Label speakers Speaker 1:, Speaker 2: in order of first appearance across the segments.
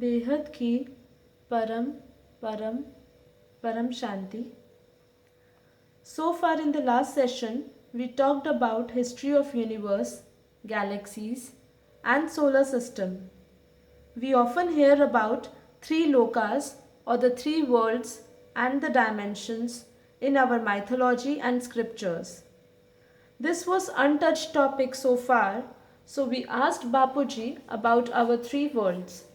Speaker 1: बेहद की परम परम Param Shanti. So far in the last session, we talked about history of universe, galaxies and solar system. We often hear about three lokas or the three worlds and the dimensions in our mythology and scriptures. This was untouched topic so far, so we asked Bapuji about our three worlds.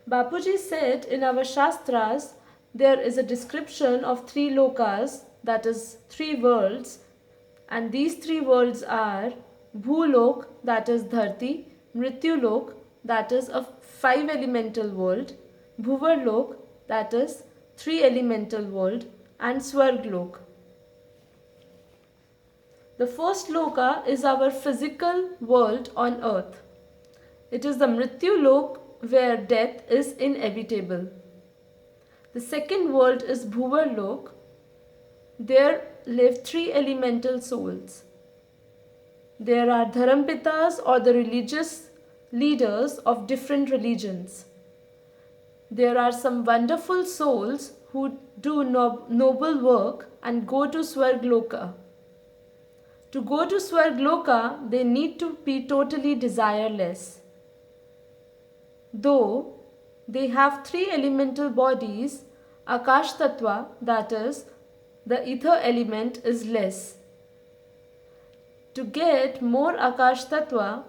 Speaker 1: Bapuji said in our Shastras there is a description of three lokas, that is, three worlds, and these three worlds are Bhulok, that is Dharti, Mrityulok, that is a five elemental world, Bhuvarlok, that is three elemental world, and Swarglok. The first loka is our physical world on earth. It is the Mrityulok where death is inevitable. The second world is Bhuvarlok. There live three elemental souls. There are Dharampitas or the religious leaders of different religions. There are some wonderful souls who do noble work and go to Swirloka. To go to Swirloka, they need to be totally desireless. Though they have three elemental bodies, Akash Tattva, that is, the ether element, is less. To get more Akash Tattva,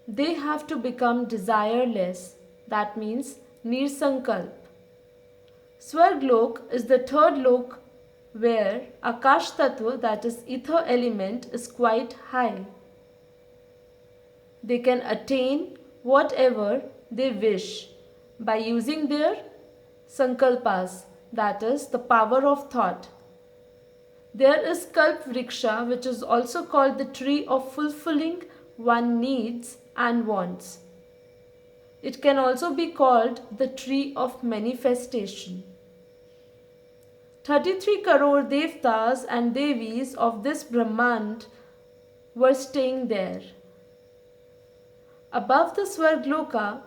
Speaker 1: they have to become desireless, that means Nirsankalp. Swarglok is the third lok where Akash Tattva, that is ether element, is quite high. They can attain whatever they wish by using their sankalpas, that is the power of thought. There is Kalp Vriksha, which is also called the tree of fulfilling one's needs and wants. It can also be called the tree of manifestation. 33 crore Devdas and Devis of this Brahmand were staying there. Above the Swargloka,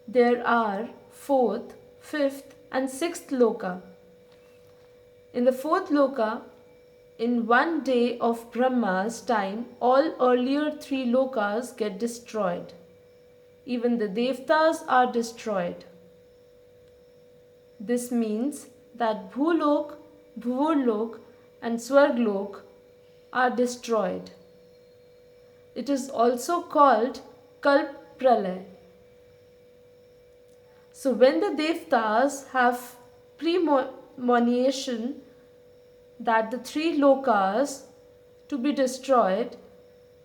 Speaker 1: there are 4th, 5th and 6th loka. In the 4th loka, in one day of Brahma's time, all earlier 3 lokas get destroyed. Even the Devtas are destroyed. This means that Bhulok, Bhuvurlok and Swarglok are destroyed. It is also called Kalp Pralay. So when the Devtas have premonition that the 3 lokas to be destroyed,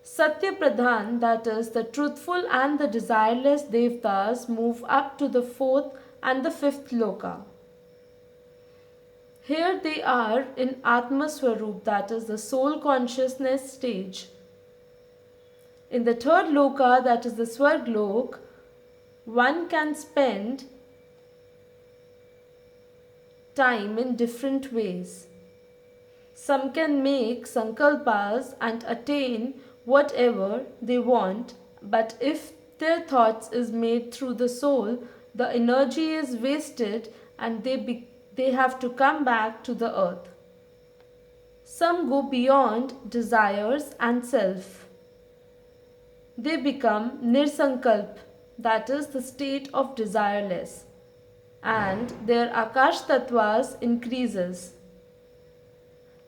Speaker 1: Satya Pradhan, that is the truthful and the desireless Devtas, move up to the 4th and the 5th loka. Here they are in Atma Swarup, that is the soul consciousness stage. In the 3rd loka, that is the Swarglok, one can spend time in different ways. Some can make sankalpas and attain whatever they want, but if their thoughts is made through the soul, the energy is wasted and they have to come back to the earth. Some go beyond desires and self. They become nirsankalp, that is the state of desireless, and their Akash Tattvas increases.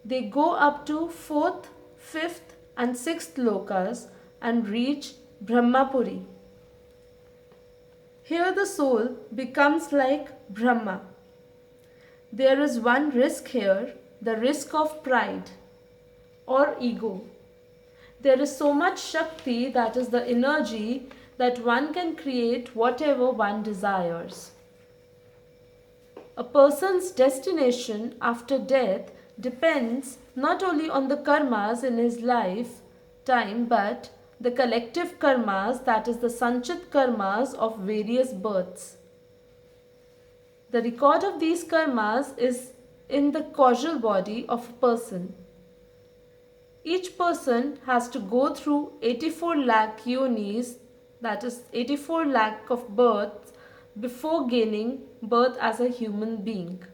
Speaker 1: They go up to 4th, 5th and 6th lokas and reach Brahmapuri. Here the soul becomes like Brahma. There is one risk here, the risk of pride or ego. There is so much Shakti, that is the energy, that one can create whatever one desires. A person's destination after death depends not only on the karmas in his lifetime, but the collective karmas, that is the sanchit karmas of various births. The record of these karmas is in the causal body of a person. Each person has to go through 84 lakh yonis that is 84 lakh of births before gaining birth as a human being.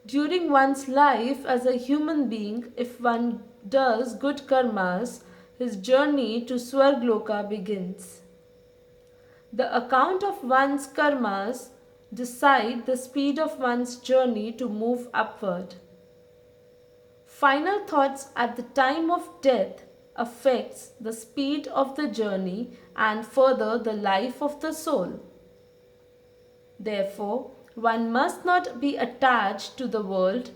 Speaker 1: During one's life as a human being, if one does good karmas, his journey to Swirloka begins. The account of one's karmas decide the speed of one's journey to move upward. Final thoughts at the time of death affects the speed of the journey and further the life of the soul. Therefore, one must not be attached to the world,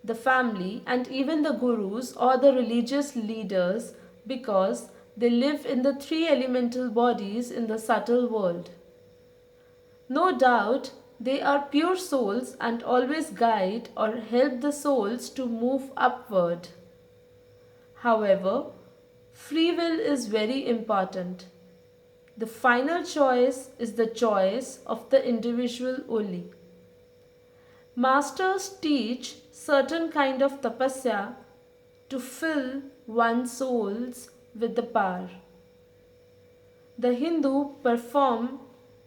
Speaker 1: the family, and even the gurus or the religious leaders because they live in the three elemental bodies in the subtle world. No doubt, they are pure souls and always guide or help the souls to move upward. However, free will is very important. The final choice is the choice of the individual only. Masters teach certain kind of tapasya to fill one's souls with the power. The Hindu perform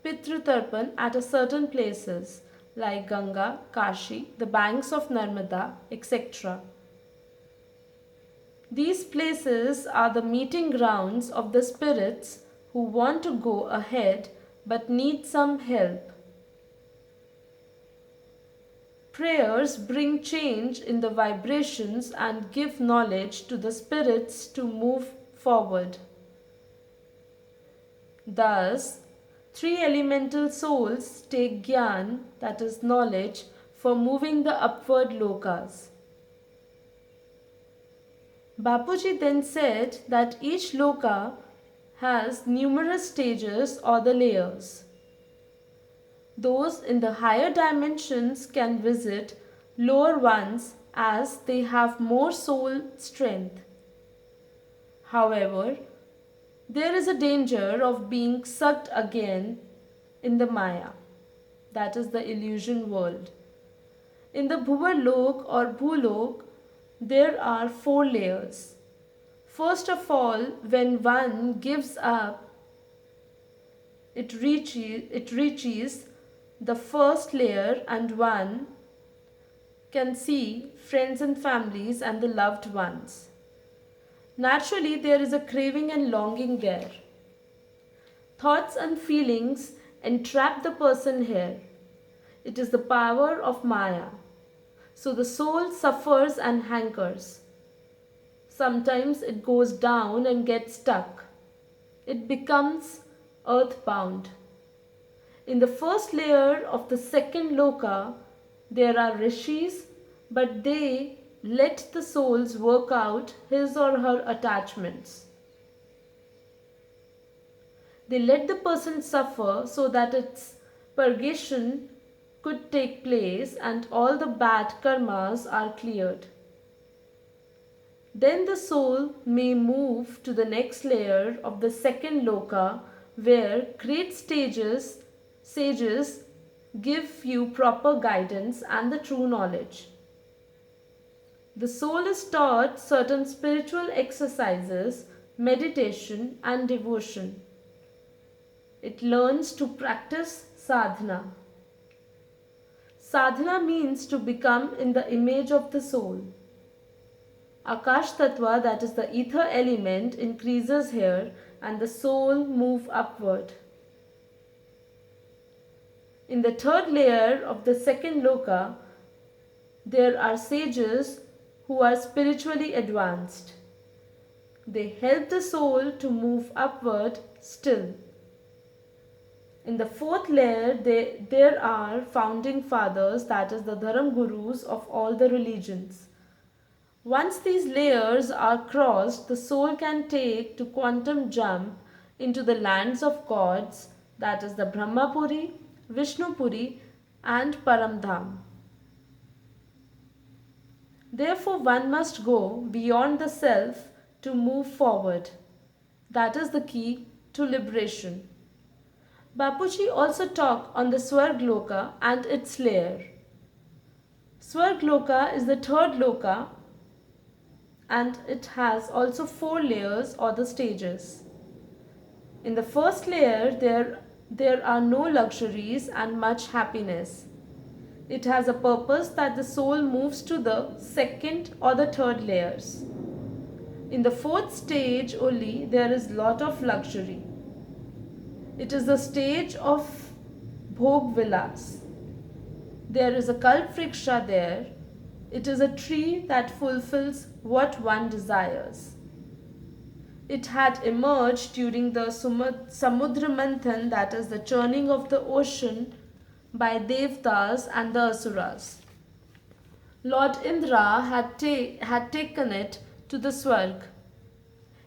Speaker 1: Pitratarpan at a certain places like Ganga, Kashi, the banks of Narmada, etc. These places are the meeting grounds of the spirits who want to go ahead but need some help. Prayers bring change in the vibrations and give knowledge to the spirits to move forward. Thus, three elemental souls take Gyan, that is knowledge, for moving the upward lokas. Bapuji then said that each loka has numerous stages or the layers. Those in the higher dimensions can visit lower ones as they have more soul strength. However, there is a danger of being sucked again in the Maya, that is the illusion world. In the Bhuvalok or Bhulok, there are 4 layers. First of all, when one gives up, it reaches the first layer and one can see friends and families and the loved ones. Naturally, there is a craving and longing there. Thoughts and feelings entrap the person here. It is the power of Maya. So the soul suffers and hankers. Sometimes it goes down and gets stuck. It becomes earthbound. In the first layer of the second loka, there are rishis, but they let the souls work out his or her attachments. They let the person suffer so that its purgation could take place and all the bad karmas are cleared. Then the soul may move to the next layer of the second loka where great sages give you proper guidance and the true knowledge. The soul is taught certain spiritual exercises, meditation and devotion. It learns to practice sadhana. Sadhana means to become in the image of the soul. Akash Tattva, that is the ether element, increases here and the soul moves upward. In the third layer of the second loka, there are sages who are spiritually advanced. They help the soul to move upward still. In the fourth layer, there are founding fathers, that is the Dharam Gurus of all the religions. Once these layers are crossed, the soul can take to quantum jump into the lands of gods, that is the Brahma Puri, Vishnu Puri and Param Dham. Therefore, one must go beyond the self to move forward. That is the key to liberation. Bapuji also talked on the Swirloka and its layer. Swirloka is the third loka and it has also 4 layers or the stages. In the first layer, there are no luxuries and much happiness. It has a purpose that the soul moves to the second or the third layers. In the fourth stage only, there is lot of luxury. It is the stage of Bhog Vilas. There is a kalp vriksha there. It is a tree that fulfills what one desires. It had emerged during the Samudra Manthan, that is the churning of the ocean, by Devdas and the Asuras. Lord Indra had taken it to the Swarg.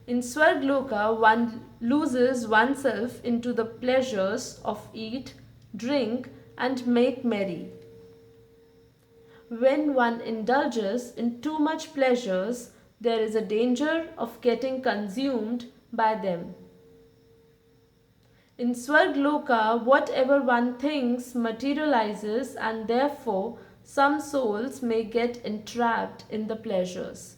Speaker 1: In Swirloka, one loses oneself into the pleasures of eat, drink, and make merry. When one indulges in too much pleasures, there is a danger of getting consumed by them. In Swirloka, whatever one thinks materializes, and therefore some souls may get entrapped in the pleasures.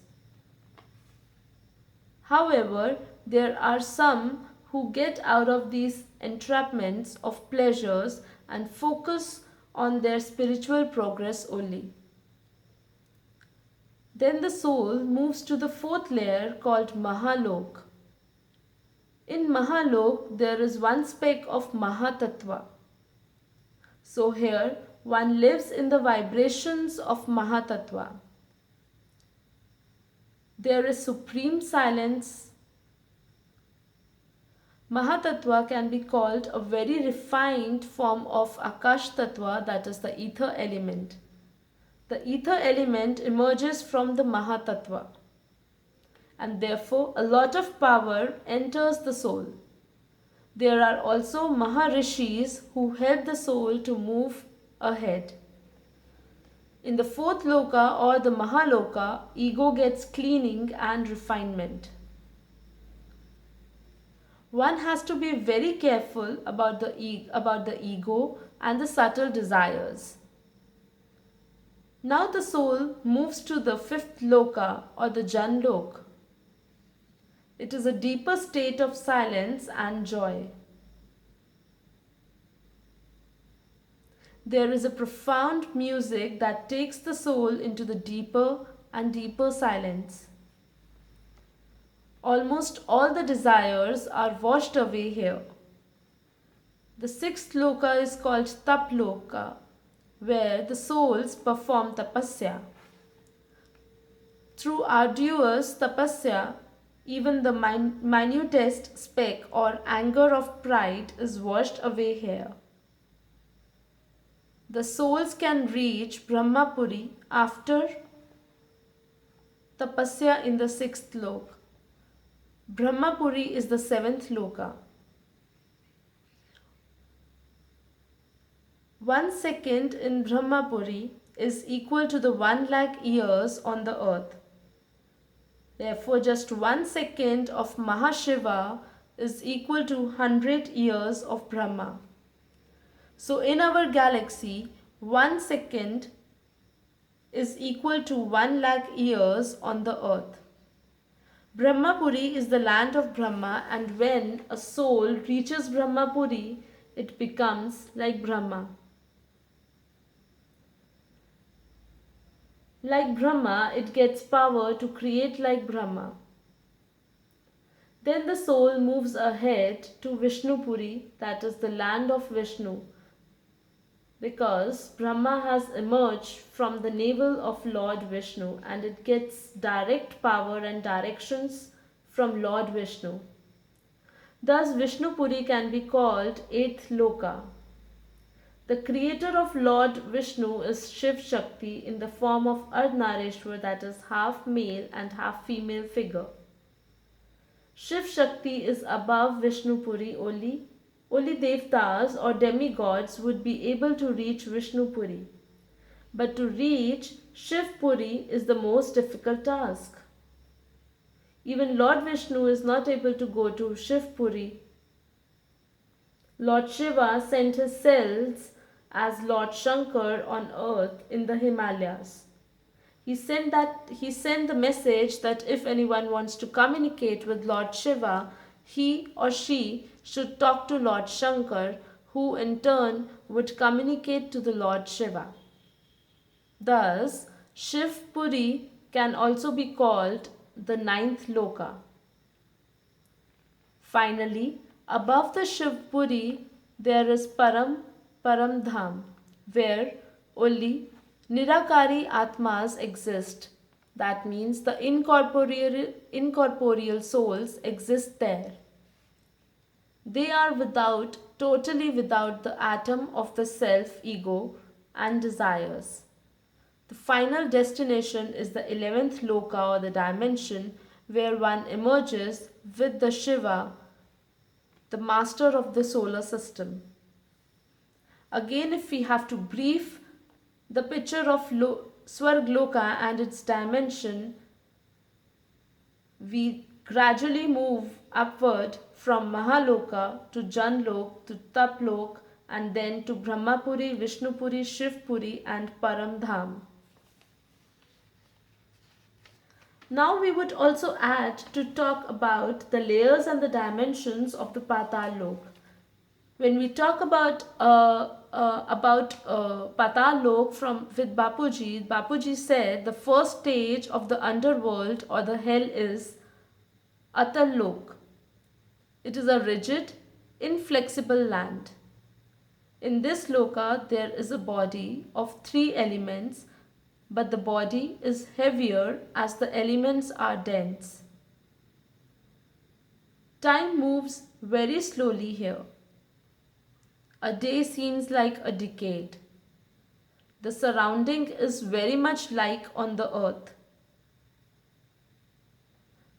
Speaker 1: However, there are some who get out of these entrapments of pleasures and focus on their spiritual progress only. Then the soul moves to the fourth layer called Mahalok. In Mahalok, there is one speck of Mahatattva. So here, one lives in the vibrations of Mahatattva. There is supreme silence. Mahatattva can be called a very refined form of Akash Tattva, that is the ether element. The ether element emerges from the Mahatattva, and therefore a lot of power enters the soul. There are also Maharishis who help the soul to move ahead. In the fourth loka or the Mahaloka, ego gets cleaning and refinement. One has to be very careful about the ego and the subtle desires. Now the soul moves to the fifth loka or the Janlok. It is a deeper state of silence and joy. There is a profound music that takes the soul into the deeper and deeper silence. Almost all the desires are washed away here. The sixth loka is called Taploka, where the souls perform tapasya. Through arduous tapasya, even the minutest speck or anger of pride is washed away here. The souls can reach Brahmapuri after tapasya in the sixth loka. Brahmapuri is the seventh loka. 1 second in Brahmapuri is equal to the 1 lakh years on the earth. Therefore, just 1 second of Mahashiva is equal to 100 years of Brahma. So, in our galaxy, 1 second is equal to 1 lakh years on the earth. Brahmapuri is the land of Brahma, and when a soul reaches Brahmapuri, it becomes like Brahma. Like Brahma, it gets power to create like Brahma. Then the soul moves ahead to Vishnu Puri, that is the land of Vishnu, because Brahma has emerged from the navel of Lord Vishnu, and it gets direct power and directions from Lord Vishnu. Thus Vishnu Puri can be called 8th Loka. The creator of Lord Vishnu is Shiv Shakti in the form of Ardhnareshwar, that is half male and half female figure. Shiv Shakti is above Vishnu Puri only. Only Devdas or demigods would be able to reach Vishnu Puri. But to reach Shiv Puri is the most difficult task. Even Lord Vishnu is not able to go to Shiv Puri. Lord Shiva sent his cells as Lord Shankar on earth in the Himalayas. He sent the message that if anyone wants to communicate with Lord Shiva, he or she should talk to Lord Shankar, who in turn would communicate to the Lord Shiva. Thus, Shiv Puri can also be called the ninth loka. Finally, above the Shiv Puri, there is Param Dham, where only Nirakari Atmas exist. That means the incorporeal souls exist there. They are totally without the atom of the self, ego, and desires. The final destination is the 11th loka or the dimension where one emerges with the Shiva, the master of the solar system. Again, if we have to brief the picture of Swirloka and its dimension, we gradually move upward from Mahaloka to Janlok to Taplok and then to Brahmapuri, Vishnu Puri, Shiv Puri and Param Dham. Now we would also add to talk about the layers and the dimensions of the Patal Lok. When we talk about Patal Lok with Bapuji, Bapuji said the first stage of the underworld or the hell is Atal Lok. It is a rigid, inflexible land. In this loka there is a body of 3 elements, but the body is heavier as the elements are dense. Time moves very slowly here. A day seems like a decade. The surrounding is very much like on the earth.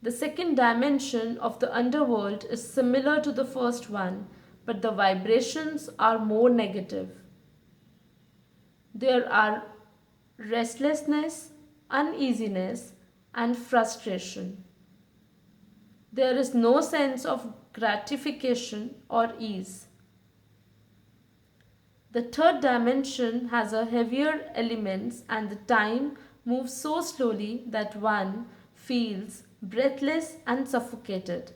Speaker 1: The second dimension of the underworld is similar to the first one, but the vibrations are more negative. There are restlessness, uneasiness, and frustration. There is no sense of gratification or ease. The third dimension has a heavier elements and the time moves so slowly that one feels breathless and suffocated.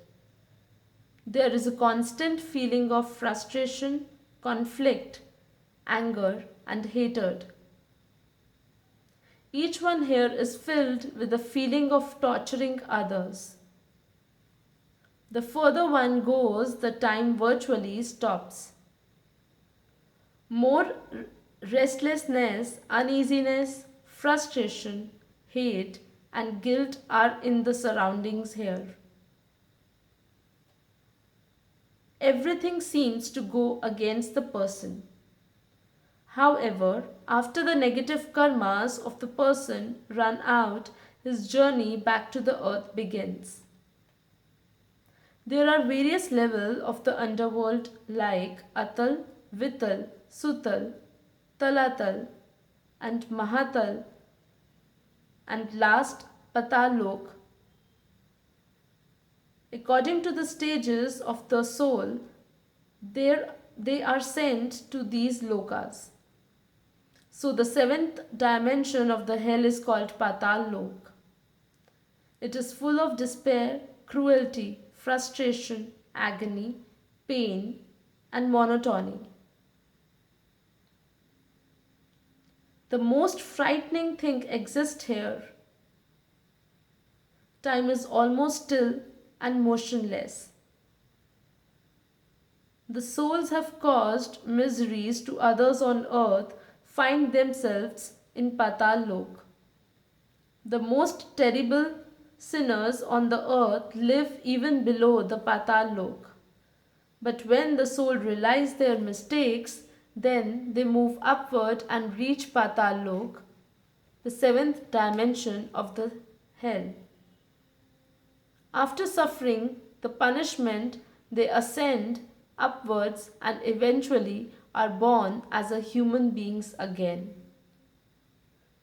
Speaker 1: There is a constant feeling of frustration, conflict, anger, and hatred. Each one here is filled with the feeling of torturing others. The further one goes, the time virtually stops. More restlessness, uneasiness, frustration, hate, and guilt are in the surroundings here. Everything seems to go against the person. However, after the negative karmas of the person run out, his journey back to the earth begins. There are various levels of the underworld like Atal, Vital, Sutal, Talatal and Mahatal and last Patalok. According to the stages of the soul, they are sent to these lokas. So the 7th dimension of the hell is called Patal Lok. It is full of despair, cruelty, frustration, agony, pain, and monotony. The most frightening thing exists here. Time is almost still and motionless. The souls have caused miseries to others on earth find themselves in Patal Lok. The most terrible sinners on the earth live even below the Patal Lok. But when the soul realize their mistakes, then they move upward and reach Patal Lok, the 7th dimension of the hell. After suffering the punishment, they ascend upwards and eventually are born as a human beings again.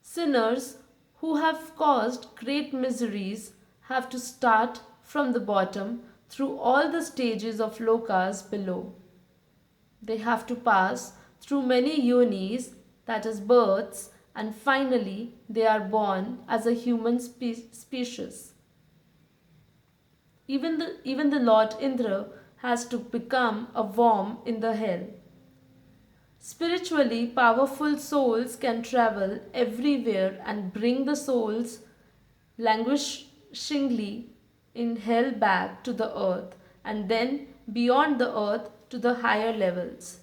Speaker 1: Sinners who have caused great miseries have to start from the bottom through all the stages of lokas below. They have to pass through many yonis, that is births, and finally they are born as a human species. Even the Lord Indra has to become a worm in the hell. Spiritually powerful souls can travel everywhere and bring the souls languishingly in hell back to the earth, and then beyond the earth to the higher levels.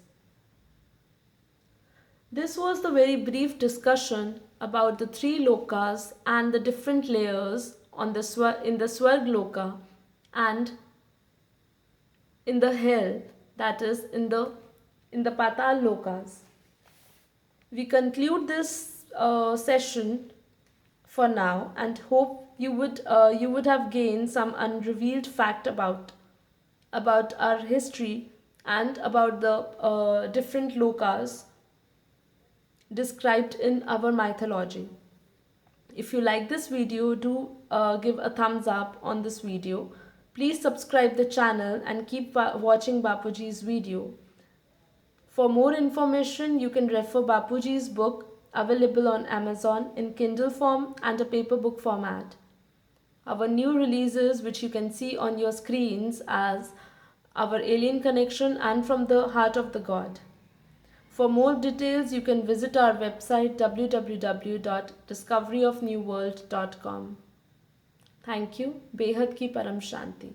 Speaker 1: This was the very brief discussion about the three lokas and the different layers in the Swirloka and in the hell, that is in the Patal Lokas. We conclude this session for now and hope you would have gained some unrevealed fact about our history and about the different lokas described in our mythology. If you like this video, do give a thumbs up on this video. Please subscribe the channel and keep watching Bapuji's video. For more information, you can refer Bapuji's book available on Amazon in Kindle form and a paper book format. Our new releases, which you can see on your screens as Our Alien Connection and From the Heart of the God. For more details, you can visit our website www.discoveryofnewworld.com. Thank you. Behad ki Param Shanti.